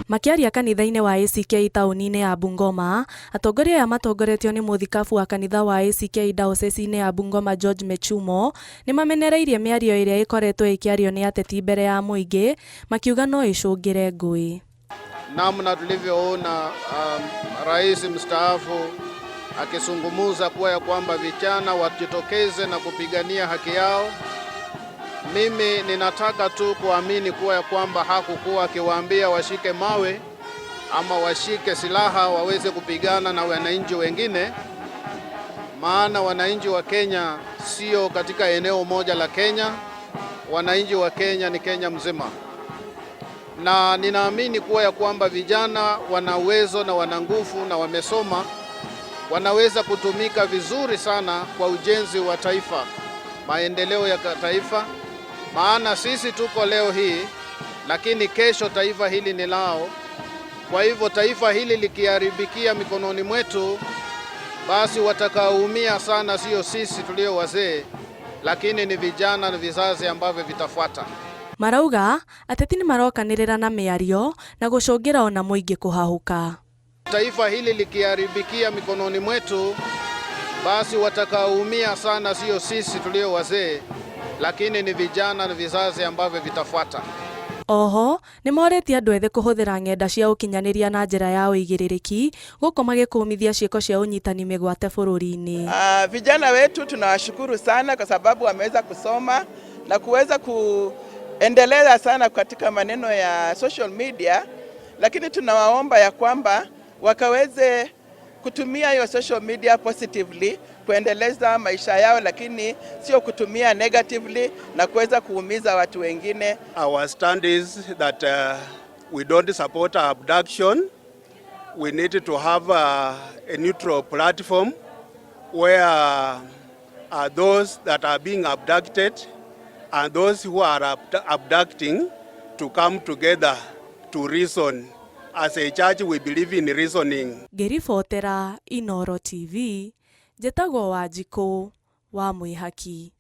Makiaria kanitha-inĩ wa ACK taũni-inĩ ya Bungoma, atongoria aya matongoretio nĩ mũthikabu wa kanitha wa ACK diocese-inĩ ya Bungoma George Mechumo nĩ mamenereirie mĩario ĩrĩa ĩkoretwo ĩkĩario nĩ ateti mbere ya mũingĩ, makiuga no ĩcũngĩre ngũĩ. Namna tulivyoona rais mstaafu akizungumza kuwa ya kwamba vijana wajitokeze na kupigania haki yao, mimi ninataka tu kuamini kuwa ya kwamba hakukuwa akiwaambia washike mawe ama washike silaha waweze kupigana na wananchi wengine, maana wananchi wa Kenya sio katika eneo moja la Kenya. Wananchi wa Kenya ni Kenya mzima, na ninaamini kuwa ya kwamba vijana wana uwezo na wana nguvu na wamesoma, wanaweza kutumika vizuri sana kwa ujenzi wa taifa, maendeleo ya taifa. Maana sisi tuko leo hii, lakini kesho taifa hili ni lao. Kwa hivyo taifa hili likiharibikia mikononi mwetu, basi watakaoumia sana sio sisi tulio wazee, lakini ni vijana na vizazi ambavyo vitafuata. Marauga ateti nĩ marokanĩrĩra na mĩario na gũcũngĩra ona mũingĩ kũhahũka. Taifa hili likiharibikia mikononi mwetu, basi watakaoumia sana sio sisi tulio wazee, lakini ni vijana na vizazi ambavyo vitafuata. Oho nĩ moretie andũ ethĩ kũhũthĩra ng'enda cia ũkinyanĩria na njĩra ya ũigĩrĩrĩki gũkũ magĩkũmithia ciĩko cia ũnyitani mĩgwate bũrũri-inĩ. Vijana wetu tunawashukuru sana kwa sababu wameweza kusoma na kuweza kuendeleza sana katika maneno ya social media, lakini tunawaomba ya kwamba wakaweze kutumia hiyo social media positively kuendeleza maisha yao, lakini sio kutumia negatively na kuweza kuumiza watu wengine. Our stand is that we don't support abduction. We need to have a neutral platform where those that are being abducted and those who are abducting to come together to reason. As a church, we believe in reasoning. Ngĩribotera Inooro TV, njĩtagwo Wanjikũ wa Mwĩhaki.